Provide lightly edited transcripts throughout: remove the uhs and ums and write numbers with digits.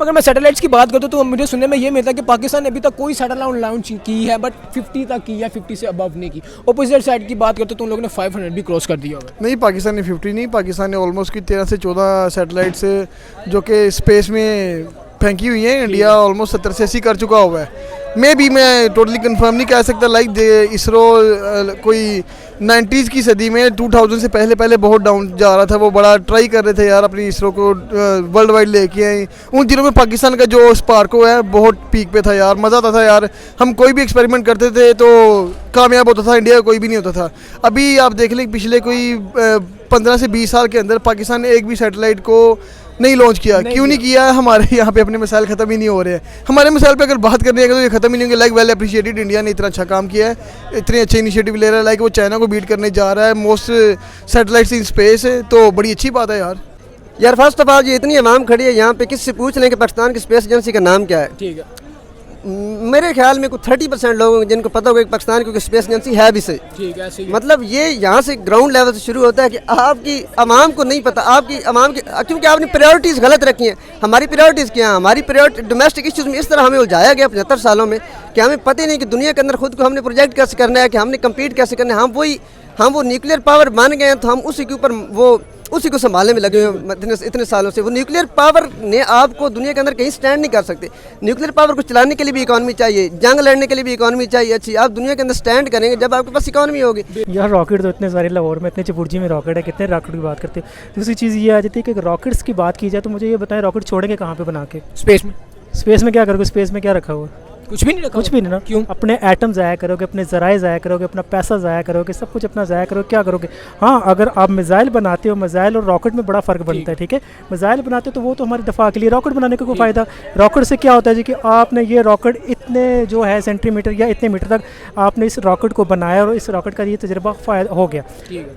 अगर मैं सैटेलाइट्स की बात करता हूँ तो मुझे सुनने में ये मिलता है कि पाकिस्तान ने अभी तक कोई सैटेलाइट लॉन्च की है, बट 50 तक की या 50 से अबव नहीं की। अपोजिट साइड की बात करते हो तो उन लोगों ने 500 भी क्रॉस कर दिया होगा। नहीं, पाकिस्तान ने 50 नहीं, पाकिस्तान ने ऑलमोस्ट की 13 से 14 सैटेलाइट्स जो कि स्पेस में फेंकी हुई हैं। इंडिया ऑलमोस्ट 70 से 80 कर चुका हुआ है। मैं टोटली कंफर्म नहीं कह सकता। लाइक इसरो कोई 90s की सदी में 2000 से पहले बहुत डाउन जा रहा था। वो बड़ा ट्राई कर रहे थे यार अपनी इसरो को वर्ल्ड वाइड लेके आए। उन दिनों में पाकिस्तान का जो स्पार्को है बहुत पीक पे था यार, मज़ा आता था यार। हम कोई भी एक्सपेरिमेंट करते थे तो कामयाब होता था, इंडिया का कोई भी नहीं होता था। अभी आप देख लें पिछले कोई 15 से 20 साल के अंदर पाकिस्तान ने एक भी सैटेलाइट को नहीं लॉन्च किया। क्यों नहीं किया? हमारे यहाँ पे अपने मिसाइल ख़त्म ही नहीं हो रहे हैं। हमारे मिसाइल पे अगर बात करनी है तो ये ख़त्म ही नहीं होंगे। लाइक वेल अप्रिशिएटेड, इंडिया ने इतना अच्छा काम किया है, इतने अच्छे इनिशिएटिव ले रहा है। लाइक वो चाइना को बीट करने जा रहा है, मोस्ट सैटेलाइट्स इन स्पेस है, तो बड़ी अच्छी बात है यार। यार फर्स्ट ऑफ ऑल ये इतनी आवाम खड़ी है यहाँ पे, किससे पूछ लें कि पाकिस्तान की स्पेस एजेंसी का नाम क्या है। ठीक है, मेरे ख्याल में कुछ 30% लोग जिनको पता होगा कि पाकिस्तान की स्पेस एजेंसी है भी सही। ठीक है, सही है। मतलब ये यहाँ से ग्राउंड लेवल से शुरू होता है कि आपकी आवाम को नहीं पता, आपकी आवाम की, क्योंकि आपने प्रायोरिटीज़ गलत रखी हैं। हमारी प्रायोरिटीज़ क्या हैं? हमारी प्रायोरिटी डोमेस्टिक इश्यूज़ में इस तरह हमें उलझाया गया 75 सालों में कि हमें पता ही नहीं कि दुनिया के अंदर खुद को हमने प्रोजेक्ट कैसे करना है, कि हमने कम्पीट कैसे करना है। हम वो न्यूक्लियर पावर बन गए हैं तो हम उसी के ऊपर उसी को संभालने में लगे हुए इतने सालों से। वो न्यूक्लियर पावर ने आपको दुनिया के अंदर कहीं स्टैंड नहीं कर सकते। न्यूक्लियर पावर को चलाने के लिए भी इकॉनमी चाहिए, जंग लड़ने के लिए भी इकॉनमी चाहिए अच्छी। आप दुनिया के अंदर स्टैंड करेंगे जब आपके पास इकॉनमी होगी। यार रॉकेट तो इतने सारे, लाहौर में इतने चपुर्जी में रॉकेट है, कितने रॉकेट की बात करते हैं। दूसरी चीज़ ये आ जाती है कि रॉकेट्स की बात की जाए तो मुझे ये बताएं रॉकेट छोड़ेंगे कहाँ पे बना के? स्पेस में। स्पेस में क्या करोगे? स्पेस में क्या रखा हुआ? कुछ भी नहीं रखा। कुछ भी नहीं ना। क्यों? अपने एटम ज़ाया करोगे, अपने ज़राए ज़ाया करोगे, अपना पैसा ज़ाया करोगे, सब कुछ अपना ज़ाया करोगे, क्या करोगे? हाँ, अगर आप मिसाइल बनाते हो, मिसाइल और रॉकेट में बड़ा फ़र्क बनता है, ठीक है। मिसाइल बनाते हो तो वो तो हमारी दफ़ा के लिए, रॉकेट बनाने का कोई फ़ायदा। रॉकेट से क्या होता है जी कि आपने ये रॉकेट इतने जो है सेंटीमीटर या इतने मीटर तक आपने इस रॉकेट को बनाया और इस रॉकेट का ये तजर्बा हो गया।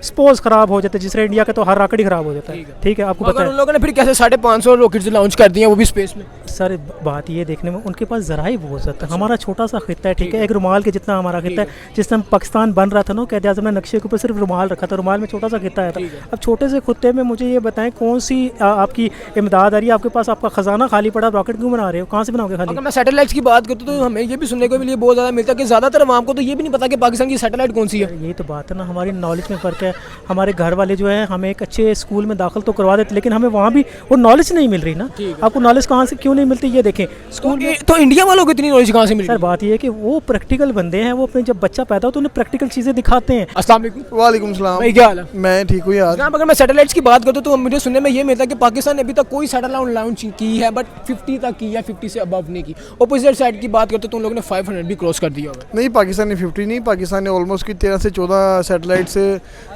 सपोज ख़राब हो जाता है, जिससे इंडिया का तो हर रॉकेट ही ख़राब हो जाता है, ठीक है। आपको पता है उन लोगों ने फिर कैसे 550 रॉकेट्स लॉन्च कर दिए, वो भी स्पेस में। सर बात ये देखने में उनके पास ज़राए बहुत ज़्यादा है। हमारा छोटा सा खित्ता है, ठीक है, एक रुमाल के जितना हमारा खित्ता है। जिस टाइम पाकिस्तान बन रहा था ना, कहते आज़म ने नक्शे के ऊपर सिर्फ रुमाल रखा था, रुमाल में छोटा सा खित्ता आया था। अब छोटे से खित्ते में मुझे ये बताएं कौन सी आपकी इमदाद आ रही है? आपके पास आपका खजाना खाली पड़ा, रॉकेट क्यों बना रहे हो? कहाँ से बनाओगे खाली? अगर मैं सैटेलाइट्स की बात करता हूँ तो हमें ये भी सुनने को भी बहुत ज़्यादा मिलता है कि ज़्यादातर आवाम को तो ये भी नहीं पता कि पाकिस्तान की सैटेलाइट कौन सी है। यही तो बात है ना, हमारी नॉलेज में फ़र्क है। हमारे घर वाले जो है हमें एक अच्छे स्कूल में दाखिल तो करवा देते, लेकिन हमें वहाँ भी वो नॉलेज नहीं मिल रही ना। आपको नॉलेज कहाँ से क्यों नहीं मिलती ये देखें स्कूल में। तो इंडिया वालों को इतनी नॉलेज कहाँ से मिली? सर बात ये है कि वो प्रैक्टिकल बंदे हैं, वो अपने जब बच्चा पैदा हो तो उन्हें प्रैक्टिकल चीज़ें दिखाते हैं। अस्सलाम वालेकुम। वालेकुम सलाम भाई क्या हाल है? मैं ठीक हूँ यार। जनाब अगर मैं सैटेलाइट्स की बात करता हूँ तो मुझे सुनने में ये मिलता है कि पाकिस्तान ने अभी तक कोई सैटेलाइट लॉन्च की है, बट 50 तक की या 50 से अबव नहीं की। अपोजिट साइड की बात करते हो तो उन लोगों ने 500 भी क्रॉस कर दिया होगा। नहीं, पाकिस्तान ने 50 नहीं, पाकिस्तान ने ऑलमोस्ट की 13 से 14 सैटेलाइट्स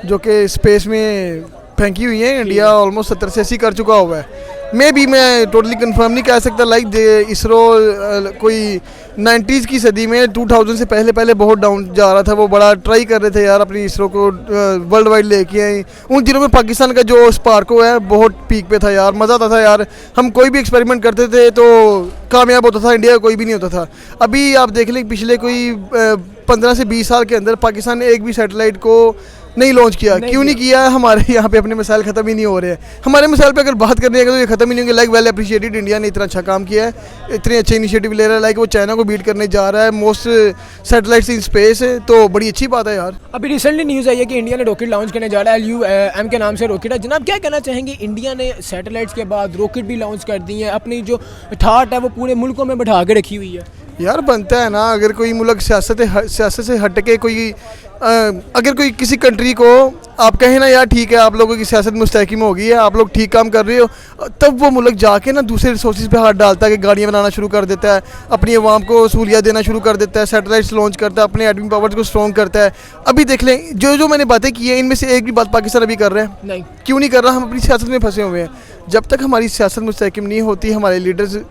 जो कि स्पेस में फेंकी हुई हैं। इंडिया ऑलमोस्ट 70 से 80 कर चुका हुआ है। मैं टोटली कंफर्म नहीं कह सकता। लाइक इसरो कोई 90s की सदी में 2000 से पहले बहुत डाउन जा रहा था। वो बड़ा ट्राई कर रहे थे यार अपनी इसरो को वर्ल्ड वाइड लेके आए। उन दिनों में पाकिस्तान का जो स्पार्को है बहुत पीक पे था यार, मज़ा आता था यार। हम कोई भी एक्सपेरिमेंट करते थे तो कामयाब होता था, इंडिया का कोई भी नहीं होता था। अभी आप देख लें पिछले कोई 15 से 20 साल के अंदर पाकिस्तान ने एक भी सैटेलाइट को नहीं लॉन्च किया। क्यों नहीं किया? हमारे यहाँ पे अपने मिसाइल ख़त्म ही नहीं हो रहे हैं। हमारे मिसाइल पे अगर बात करनी है तो ये ख़त्म ही नहीं होंगे। लाइक वेल अप्रिशिएटेड, इंडिया ने इतना अच्छा काम किया है, इतने अच्छे इनिशिएटिव ले रहा है। लाइक वो चाइना को बीट करने जा रहा है, मोस्ट सैटेलाइट्स इन स्पेस है, तो बड़ी अच्छी बात है यार। अभी रिसेंटली न्यूज़ आई है कि इंडिया ने रॉकेट लॉन्च करने जा रहा है, LUM के नाम से रॉकेट है। जनाब क्या कहना चाहेंगे, इंडिया ने सैटेलाइट्स के बाद रॉकेट भी लॉन्च कर दी है, अपनी जो ठाट है वो पूरे मुल्कों में बैठा के रखी हुई है। यार बनता है ना, अगर कोई मुल्क सियासत से हट के कोई अगर कोई किसी कंट्री को आप कहें ना यार ठीक है आप लोगों की सियासत मुस्तहकम हो गई है, आप लोग ठीक काम कर रहे हो, तब वो मुल्क जाके ना दूसरे रिसोर्सेज पे हाथ डालता है कि गाड़ियाँ बनाना शुरू कर देता है, अपनी आवाम को सहूलियत देना शुरू कर देता है, सैटेलाइट्स लॉन्च करता है, अपने एटमी पावर्स को स्ट्रॉन्ग करता है। अभी देख लें जो मैंने बातें की हैं इनमें से एक भी बात पाकिस्तान अभी कर रहे हैं नहीं। क्यों नहीं कर रहा? हम अपनी सियासत में फंसे हुए हैं। जब तक हमारी सियासत मुस्तहकम नहीं होती, हमारे लीडर्स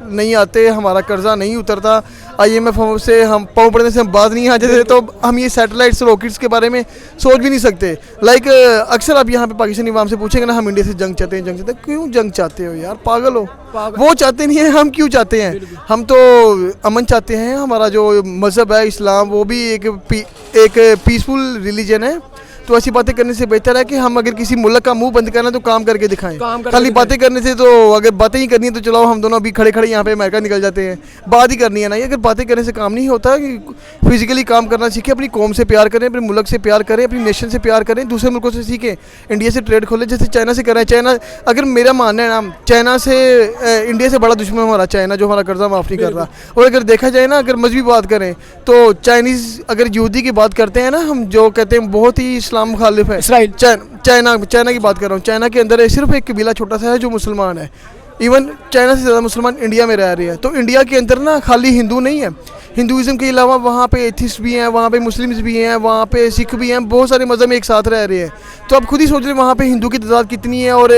नहीं आते, हमारा कर्जा नहीं उतरता, IMF से हम पाँव पड़ने से हम बात नहीं आ जाते, तो हम ये सैटेलाइट्स रॉकेट्स के बारे में सोच भी नहीं सकते। लाइक अक्सर आप यहाँ पे पाकिस्तानी अवाम से पूछेंगे ना, हम इंडिया से जंग चाहते हैं। क्यों जंग चाहते हो यार? पागल हो? वो चाहते नहीं है, हम क्यों चाहते हैं? हम तो अमन चाहते हैं। हमारा जो मज़हब है इस्लाम, वो भी एक पीसफुल रिलीजन है। तो ऐसी बातें करने से बेहतर है कि हम अगर किसी मुल्क का मुंह बंद करना तो काम करके दिखाएं। काम करके खाली दिखाएं। बातें करने से तो अगर बातें ही करनी है तो चलो हम दोनों अभी खड़े खड़े यहाँ पे अमेरिका निकल जाते हैं। बात ही करनी है ना, ये अगर बातें करने से काम नहीं होता कि फिजिकली काम करना सीखें, अपनी कौम से प्यार करें, अपने मुल्क से प्यार करें, अपनी नेशन से प्यार करें, दूसरे मुल्कों से सीखें, इंडिया से ट्रेड खोलें जैसे चाइना से कर रहे हैं। चाइना, अगर मेरा मानना है ना, चाइना से इंडिया से बड़ा दुश्मन हमारा चाइना, जो हमारा कर्जा माफ़ नहीं कर रहा। और अगर देखा जाए ना, अगर मजहबी बात करें तो चाइनीज़, अगर यहूदी की बात करते हैं ना, हम जो कहते हैं बहुत ही इस्लाम मुखालिफ है। इसराइल। चाइना की बात कर रहा हूँ। चाइना के अंदर सिर्फ एक कबीला छोटा सा है जो मुसलमान है। इवन चाइना से ज़्यादा मुसलमान इंडिया में रह रहे हैं। तो इंडिया के अंदर ना खाली हिंदू नहीं है, हिंदुज़म के अलावा वहाँ पे एथिस्ट भी हैं, वहाँ पे मुस्लिम्स भी हैं, वहाँ पे सिख भी हैं, बहुत सारे मज़हब एक साथ रह रहे हैं। तो आप खुद ही सोच रहे वहाँ पे हिंदू की तादाद कितनी है और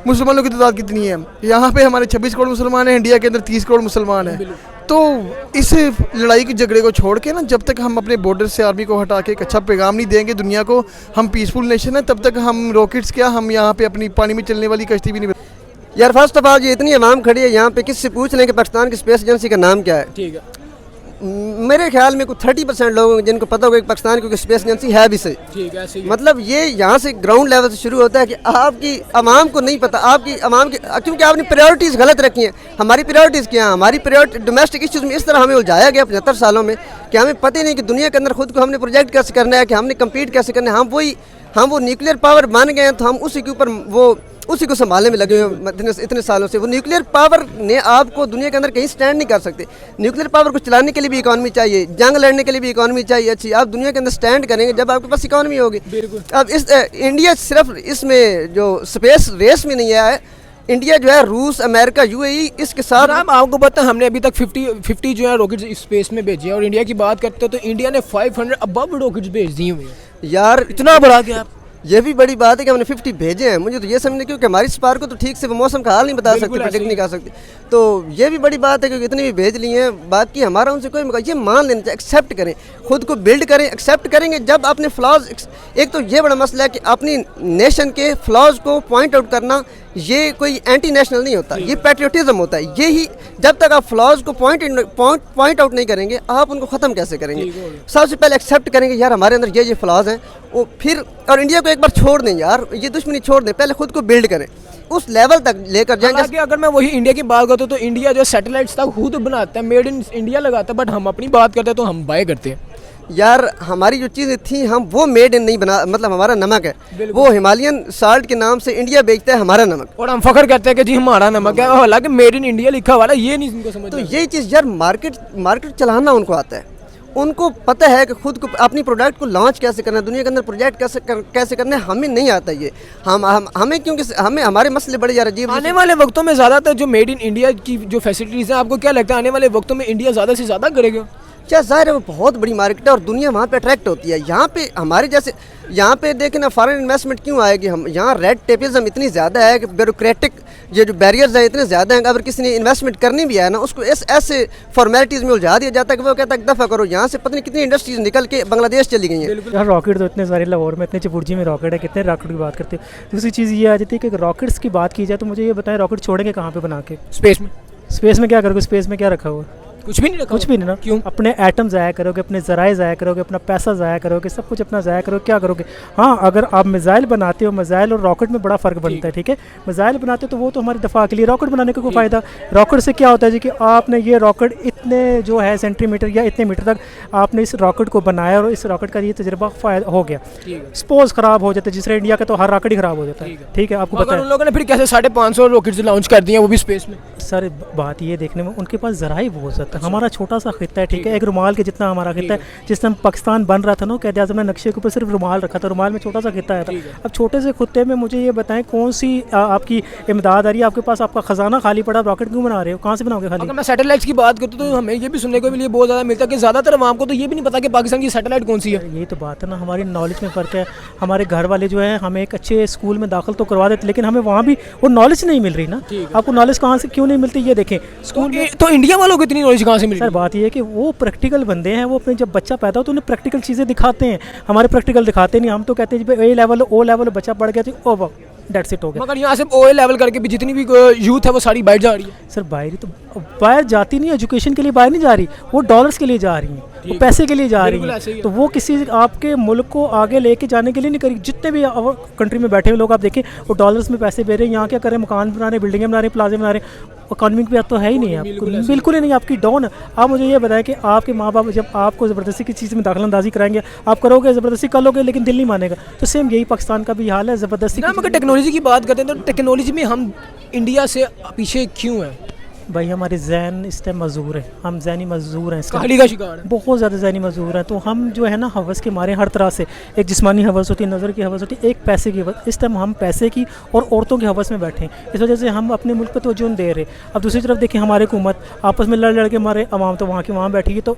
मुसलमानों की तादाद कितनी है। यहाँ पे हमारे 26 करोड़ मुसलमान हैं, इंडिया के अंदर 30 करोड़ मुसलमान हैं। तो इस लड़ाई के झगड़े को छोड़ के ना, जब तक हम अपने बॉर्डर से आर्मी को हटा के एक अच्छा पैगाम नहीं देंगे दुनिया को, हम पीसफुल नेशन है, तब तक हम रॉकेट्स क्या, हम यहाँ पे अपनी पानी में चलने वाली कश्ती भी नहीं। यार फर्स्ट ऑफ ऑल ये इतनी आवाम खड़ी है यहाँ पे, किससे पूछ लें कि पाकिस्तान की स्पेस एजेंसी का नाम क्या है। ठीक है, मेरे ख्याल में कुछ 30% लोग हैं जिनको पता होगा कि पाकिस्तान की स्पेस एजेंसी है भी सही। ठीक है, ऐसे ही। मतलब ये यहाँ से ग्राउंड लेवल से शुरू होता है कि आपकी आवाम को नहीं पता, आपकी आवाम की, क्योंकि आपने प्रायोरिटीज़ गलत रखी हैं। हमारी प्रायोरिटीज़ क्या हैं? हमारी प्रायोरिटी डोमेस्टिक इश्यूज़ में इस तरह हमें उलझाया गया 75 सालों में कि हमें पता ही नहीं कि दुनिया के अंदर खुद को हमने प्रोजेक्ट कैसे करना है, कि हमने कम्पीट कैसे करना है। हम वो न्यूक्लियर पावर बन गए हैं, तो हम उसी के ऊपर उसी को संभालने में लगे हुए इतने सालों से। वो न्यूक्लियर पावर ने आपको दुनिया के अंदर कहीं स्टैंड नहीं कर सकते। न्यूक्लियर पावर को चलाने के लिए भी इकॉनमी चाहिए, जंग लड़ने के लिए भी इकॉनमी चाहिए अच्छी। आप दुनिया के अंदर स्टैंड करेंगे जब आपके पास इकॉनमी होगी। अब इस इंडिया सिर्फ इसमें जो स्पेस रेस में नहीं आया है, इंडिया जो है रूस, अमेरिका, यूएई इसके साथ। आपको पता है हमने अभी तक 50 जो है रॉकेट्स स्पेस में भेजे हैं, और इंडिया की बात करते हो तो इंडिया ने 500 अबव रॉकेट्स भेज दिए हुए हैं। यार इतना बढ़ा गया। ये भी बड़ी बात है कि हमने 50 भेजे हैं। मुझे तो ये समझने, क्योंकि हमारी स्पार को तो ठीक से वो मौसम का हाल नहीं बता सकते, प्रेडिक्ट नहीं कर सकते। तो ये भी बड़ी बात है क्योंकि इतनी भी भेज लिए हैं। बाकी हमारा उनसे कोई, ये मान लेना चाहिए, एक्सेप्ट करें, खुद को बिल्ड करें। एक्सेप्ट करेंगे जब अपने फ्लॉज, एक तो ये बड़ा मसला है कि अपनी नेशन के फ्लॉज को पॉइंट आउट करना, ये कोई एंटी नेशनल नहीं होता, ये पैट्रियोटिज्म होता है। यही जब तक आप फ्लॉज को पॉइंट आउट नहीं करेंगे, आप उनको ख़त्म कैसे करेंगे? सबसे पहले एक्सेप्ट करेंगे यार हमारे अंदर ये फ्लॉज हैं, वो फिर, और इंडिया को एक बार छोड़ दें यार, ये दुश्मनी छोड़ दें, पहले खुद को बिल्ड करें, उस लेवल तक लेकर जाएंगे। अगर मैं वही इंडिया की बात करता हूँ तो इंडिया जो सैटेलाइट्स तक खुद बनाता है, मेड इन इंडिया लगाता है, बट हम अपनी बात करते हैं तो हम बाय करते हैं। यार हमारी जो चीज़ें थी, हम वो मेड इन नहीं बना, मतलब हमारा नमक है वो हिमालयन साल्ट के नाम से इंडिया बेचता है हमारा नमक, और हम फख्र करते हैं कि जी हमारा नमक है, हालांकि मेड इन इंडिया लिखा हुआ है, ये नहीं इनको समझ। तो यही चीज़ यार, मार्केट चलाना उनको आता है, उनको पता है कि खुद को अपनी प्रोडक्ट को लॉन्च कैसे करना है, दुनिया के अंदर प्रोजेक्ट कैसे करना है। हमें नहीं आता ये, हमें क्योंकि हमें हमारे मसले बड़े यार अजीब। आने वाले वक्तों में ज़्यादातर जो मेड इन इंडिया की जो फैसिलिटीज़ हैं, आपको क्या लगता है आने वाले वक्तों में इंडिया ज़्यादा से ज़्यादा करेगा? क्या जाहिर है वो बहुत बड़ी मार्केट है और दुनिया वहाँ पे अट्रैक्ट होती है। यहाँ पे हमारे जैसे, यहाँ पे देखें ना, फॉरेन इन्वेस्टमेंट क्यों आएगी? हम यहाँ रेड टेपिज्म इतनी ज़्यादा है कि ब्यूरोक्रेटिक ये जो बैरियर्स हैं इतने ज़्यादा हैं कि अगर किसी ने इन्वेस्टमेंट करनी भी है ना, उसको ऐसे फॉर्मेलिटीज़ में उलझा दिया जाता है कि वो कहता है दफ़ा करो, यहाँ से पता नहीं कितनी इंडस्ट्रीज निकल के बांग्लादेश चली गई हैं। यार रॉकेट तो इतने सारे, लाहौर में इतने चपुर्जी में रॉकेट है, कितने रॉकेट की बात करते हैं। दूसरी चीज़ ये आ जाती है कि रॉकेट्स की बात की जाए तो मुझे ये बताएं, रॉकेट छोड़ेंगे कहाँ पे बना के? स्पेस में। स्पेस में क्या करोगे? स्पेस में क्या रखा हुआ? कुछ भी नहीं रखा, कुछ भी नहीं ना। क्यों? अपने एटम ज़ाया करोगे, अपने ज़राए ज़ाया करोगे, अपना पैसा ज़ाया करोगे, सब कुछ अपना ज़ाया करोगे, क्या करोगे? हाँ, अगर आप मिज़ाइल बनाते हो, मिज़ाइल और रॉकेट में बड़ा फ़र्क बनता है, ठीक है। मिज़ाइल बनाते हो तो वो तो हमारे दफ़ा के लिए, रॉकेट बनाने का कोई फ़ायदा? रॉकेट से क्या होता है जी कि आपने ये रॉकेट इतने जो है सेंटीमीटर या इतने मीटर तक आपने इस रॉकेट को बनाया और इस रॉकेट का ये तजर्बा हो गया, सपोज ख़राब हो जाता है, जिससे इंडिया का तो हर रॉकेट ही ख़राब हो जाता है, ठीक है। आपको पता है उन लोगों ने फिर कैसे 550 रॉकेट्स लॉन्च कर दिए, वो भी स्पेस में। सर बात ये देखने में उनके पास ज़राए बहुत ज़्यादा है, हमारा छोटा सा खिता है, ठीक है, एक रुमाल के जितना हमारा खिता है। जिस टाइम पाकिस्तान बन रहा था ना, कहते आज़म ने नक्शे के ऊपर सिर्फ रुमाल रखा था, रुमाल में छोटा सा खिता आया था। अब छोटे से खिते में मुझे ये बताएं कौन सी आपकी इमदाद आ रही है? आपके पास आपका खजाना खाली पड़ा, रॉकेट क्यों बना रहे हो? कहाँ से बनाओगे खाली? अगर मैं सैटेलाइट्स की बात करता हूँ तो हमें ये भी सुनने को लिए बहुत ज़्यादा मिलता है कि ज़्यादातर आवाम को तो ये भी नहीं पता कि पाकिस्तान की सैटेलाइट कौन सी है। यही तो बात है ना, हमारी नॉलेज में फ़र्क है। हमारे घर वाले जो है हमें एक अच्छे स्कूल में दाखिल तो करवा देते, लेकिन हमें वहाँ भी वो नॉलेज नहीं मिल रही ना। आपको नॉलेज कहाँ से क्यों नहीं मिलती? ये देखें स्कूल में तो इंडिया वालों को इतनी नॉलेज कहाँ से मिली? सर बात ये है कि वो प्रैक्टिकल बंदे हैं, वो अपने जब बच्चा पैदा हो तो उन्हें प्रैक्टिकल चीज़ें दिखाते हैं, हमारे प्रैक्टिकल दिखाते नहीं। हम तो कहते हैं जी ए लेवल, ओ लेवल बच्चा पढ़ गया तो ओ वाह डेट्स इट हो गया। मगर यहाँ से ओए लेवल करके भी जितनी भी यूथ है वो सारी बैठ जा रही है। सर बाहर तो बाहर जाती नहीं, एजुकेशन के लिए बाहर नहीं जा रही, वो डॉलर्स के लिए जा रही हैं, वो पैसे के लिए जा रही हैं। तो वो किसी आपके मुल्क को आगे लेके जाने के लिए नहीं करी। जितने भी कंट्री में बैठे हुए लोग आप देखें, वो डॉलर्स में पैसे दे रहे हैं। यहाँ क्या करें, मकान बना रहे, बिल्डिंगें बना रहे, प्लाजे बना रहे, इकॉनमिक भी तो है ही नहीं है आपको, बिल्कुल ही नहीं, आपकी डाउन। आप मुझे ये बताएं कि आपके माँ बाप जब आपको ज़बरदस्ती की चीज़ में दाखिल अंदाजी कराएंगे, आप करोगे, ज़बरदस्ती कर लोगे, लेकिन दिल नहीं मानेगा। तो सेम यही पाकिस्तान का भी हाल है, ज़बरदस्ती। अगर टेक्नोलॉजी की बात करते हैं तो टेक्नोलॉजी में हम इंडिया से पीछे क्यों हैं? भाई हमारे जहन इस टाइम मजदूर है, हम जहनी मजदूर हैं, इस कहाली का शिकार है। बहुत ज़्यादा जहनी मजदूर हैं। तो हम जो है ना हवस के मारे हर तरह से, एक जिस्मानी हवस होती है, नज़र की हवस होती है, एक पैसे की हवस। इस टाइम हम पैसे की और औरतों की हवस में बैठे हैं, इस वजह से हम अपने मुल्क पर तवज्जो नहीं दे रहे। अब दूसरी तरफ देखिए, हमारी हुकूमत आपस में लड़ लड़ के मारे, अवाम तो वहाँ की वहाँ बैठी है। तो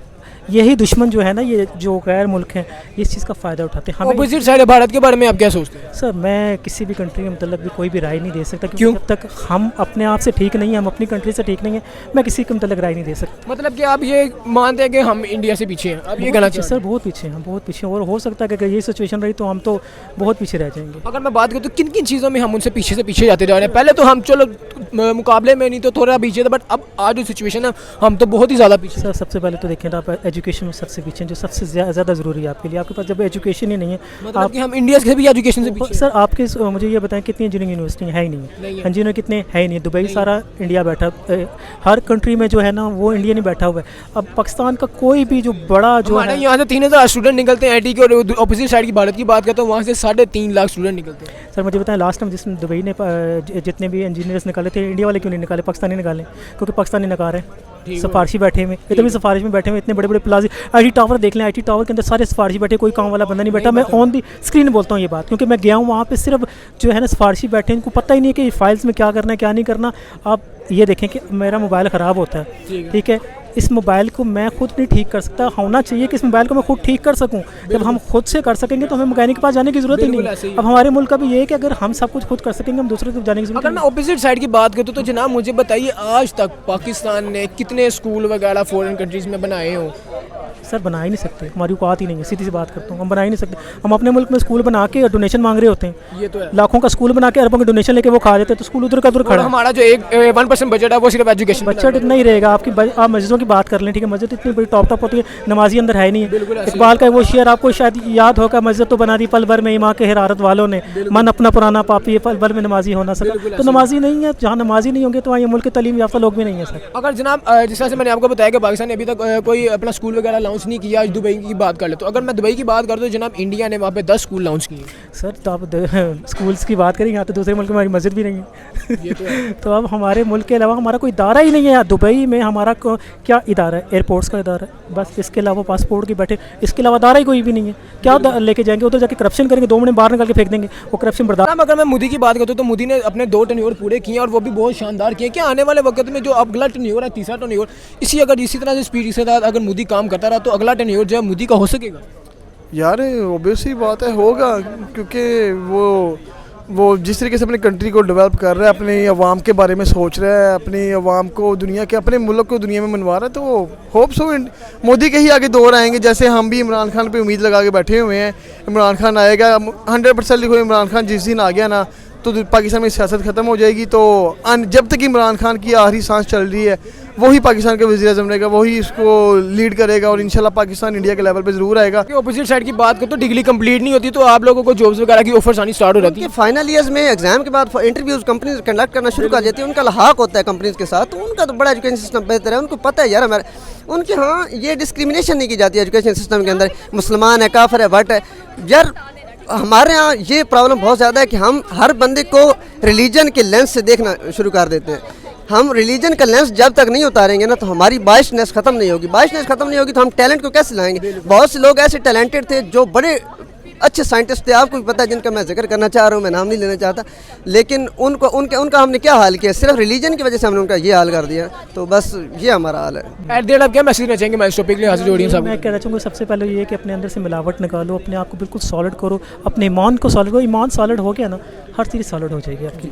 यही दुश्मन जो है ना, ये जो गैर मुल्क हैं, ये इस चीज़ का फ़ायदा उठाते हैं। हमें अपोजिट साइड भारत के बारे में आप क्या सोचते हैं? सर मैं किसी भी कंट्री में मतलब भी कोई भी राय नहीं दे सकता, क्योंकि जब तक हम अपने आप से ठीक नहीं है, हम अपनी कंट्री से ठीक नहीं है, मैं किसी के मतलब राय नहीं दे सकता। मतलब कि आप ये मानते हैं कि हम इंडिया से पीछे हैं? आप ये कहना चाहते सर बहुत पीछे हैं, हम बहुत पीछे हैं, और हो सकता है कि अगर ये सिचुएशन रही तो हम तो बहुत पीछे रह जाएंगे। अगर मैं बात करूँ तो किन किन चीज़ों में हम उनसे पीछे से पीछे जाते जा रहे हैं? पहले तो हम चलो मुकाबले में नहीं तो थोड़ा पीछे था, बट अब आज जो सिचुएशन है हम तो बहुत ही ज़्यादा पीछे। सर सबसे पहले तो देखें, आप एजुकेशन में सबसे पीछे हैं, जो सबसे ज़्यादा ज़रूरी है आपके लिए। आपके पास जब एजुकेशन ही नहीं है, मतलब कि हम इंडिया से भी एजुकेशन से पीछे। सर आपके मुझे ये बताएं कितनी इंजीनियरिंग यूनिवर्सिटी है ही नहीं है, इंजीनियर कितने है ही नहीं। दुबई सारा इंडिया बैठा, हर कंट्री में जो है ना वो इंडिया नहीं बैठा हुआ है। अब पाकिस्तान का कोई भी जो बड़ा जो है, यहाँ से 3000 स्टूडेंट निकलते हैं IT के, और ऑपोजिट साइड की भारत की बात करते हैं वहाँ से 3.5 लाख स्टूडेंट निकलते हैं। सर मुझे बताएं, लास्ट टाइम जिसने दुबई ने जितने भी इंजीनियर्स निकाले थे, इंडिया वाले क्यों नहीं निकाले, पाकिस्तानी निकाले? क्योंकि पाकिस्तानी नकार है, सिफारशी बैठे हुए, इतने भी सिफारिश में बैठे हुए, इतने बड़े बड़े प्लाजे। IT टावर देख लें, IT टावर के अंदर सारे सिफारशी बैठे, कोई काम वाला बंदा नहीं बैठा। मैं ऑन दी स्क्रीन बोलता हूँ ये बात, क्योंकि मैं गया हूँ वहाँ पे, सिर्फ जो है ना सिफारशी बैठे, इनको पता ही नहीं है कि फाइल्स में क्या करना है क्या नहीं करना। आप ये देखें कि मेरा मोबाइल ख़राब होता है, ठीक है, इस मोबाइल को मैं खुद नहीं ठीक कर सकता। होना चाहिए कि इस मोबाइल को मैं खुद ठीक कर सकूं। जब हम खुद से कर सकेंगे तो हमें मैकेनिक के पास जाने की ज़रूरत ही नहीं। अब हमारे मुल्क का भी ये है कि अगर हम सब कुछ खुद कर सकेंगे, हम दूसरे को जाने की ज़रूरत अगर मैं ऑपोजिट साइड की बात करूँ तो जनाब मुझे बताइए, आज तक पाकिस्तान ने कितने स्कूल वगैरह फॉरेन कंट्रीज़ में बनाए हों? सर बना ही नहीं सकते, हमारी औकात ही नहीं है, सीधी सी बात करता हूँ, हम बना ही नहीं सकते। हम अपने मुल्क में स्कूल बना के डोनेशन मांग रहे होते हैं, ये तो है। लाखों का स्कूल बना के अरबों के डोनेशन लेके वो खा देते हैं, तो स्कूल उधर का उधर खड़ा है। हमारा जो 1% बजट है वो सिर्फ एजुकेशन बजट इतना ही रहेगा। आपकी आप मस्जिदों की बात कर लें, ठीक है, मस्जिद इतनी बड़ी टॉप होती है, नमाजी अंदर है नहीं है। इकबाल का वो शेर आपको शायद याद होगा, मस्जिद तो बना दी पल भर में ईमान के हिरारत वालों ने, मन अपना पुराना पापी पल भर में नमाजी हो ना सका। तो नमाजी नहीं है, जहाँ नमाजी नहीं होंगे तो वहाँ ये मुल्क के तालीम याफ्ता लोग भी नहीं है सर। अगर जनाब जिस तरह से मैंने आपको बताया कि पाकिस्तान ने अभी तक कोई अपना स्कूल वगैरह लॉन्च नहीं किया, आज दुबई की बात कर ले तो अगर मैं दुबई की बात करूँ तो जनाब इंडिया ने वहाँ पे 10 स्कूल लॉन्च किए। सर तो आप स्कूल्स की बात करें, यहाँ तो दूसरे मुल्क में हमारी मस्जिद भी नहीं है। ये तो है। तो अब हमारे मुल्क के अलावा हमारा कोई इदारा ही नहीं है। दुबई में हमारा क्या इदारा है? एयरपोर्ट्स का इदारा है बस, इसके अलावा पासपोर्ट की बैठे, इसके अलावा इदारा ही कोई भी नहीं है। क्या लेके जाएंगे उधर जाके करप्शन करेंगे, 2 मिनट बाहर निकाल के फेंक देंगे, वो करप्शन बर्दाश्त। अगर मैं मोदी की बात करता हूँ तो मोदी ने अपने 2 टेन्योर पूरे किए और वो भी बहुत शानदार किए। क्या आने वाले वक्त में जो अगला टेन्योर है, तीसरा टेन्योर, अगर इसी तरह से स्पीड के साथ अगर मोदी काम करता रहा तो अगला टेन्योर जो है मोदी का हो सकेगा? यार ऑब्वियसली बात है, होगा, क्योंकि वो जिस तरीके से अपनी कंट्री को डेवलप कर रहा है, अपने अवाम के बारे में सोच रहा है, अपनी अवाम को दुनिया के, अपने मुल्क को दुनिया में मनवा रहा है, तो होप सो मोदी के ही आगे दौर आएंगे। जैसे हम भी इमरान खान पे उम्मीद लगा के बैठे हुए हैं, इमरान खान आएगा 100% लिखो, इमरान खान जिस दिन आ गया ना तो पाकिस्तान में सियासत ख़त्म हो जाएगी। तो जब तक इमरान खान की आखिरी सांस चल रही है वही पाकिस्तान का वज़ीर-ए-आज़म रहेगा, वही इसको लीड करेगा और इंशाल्लाह पाकिस्तान इंडिया के लेवल पे ज़रूर आएगा। ऑपोजिट साइड की बात करो तो डिग्री कंप्लीट नहीं होती तो आप लोगों को जॉब्स वगैरह की ऑफर्स आनी स्टार्ट हो जाती है। फाइनल ईयर्स में एग्जाम के बाद इंटरव्यूज कंपनीज कंडक्ट करना शुरू कर देती है, उनका लहाक होता है कंपनीज के साथ, तो उनका तो बड़ा एजुकेशन सिस्टम बेहतर है, उनको पता है यार हमारे उनके यहाँ ये डिस्क्रिमिनेशन नहीं की जाती है एजुकेशन सिस्टम के अंदर, मुसलमान है, काफिर है, भट्ट है। यार हमारे यहाँ ये प्रॉब्लम बहुत ज़्यादा है कि हम हर बंदे को रिलीजन के लेंस से देखना शुरू कर देते हैं। हम रिलीजन का लेंस जब तक नहीं उतारेंगे ना तो हमारी बाइशनेस ख़त्म नहीं होगी। बाइशनेस ख़त्म नहीं होगी तो हम टैलेंट को कैसे लाएंगे? बहुत से लोग ऐसे टैलेंटेड थे जो बड़े अच्छे साइंटिस्ट थे, आपको भी पता है, जिनका मैं जिक्र करना चाह रहा हूँ, मैं नाम नहीं लेना चाहता, लेकिन उनका हमने क्या हाल किया? सिर्फ रिलीजन की वजह से हमने उनका ये हाल कर दिया। तो बस ये हमारा हाल है। एट द एंड आप क्या मैसेज देना चाहेंगे इस टॉपिक के लिए ऑडियंस साहब? मैं कहना चाहूँगा सबसे पहले ये कि अपने अंदर से मिलावट निकालो, अपने आप को बिल्कुल सॉलिड करो, अपने ईमान को सॉलिड करो। ईमान सॉलिड हो गया ना, हर चीज़ सॉलिड हो जाएगी आपकी।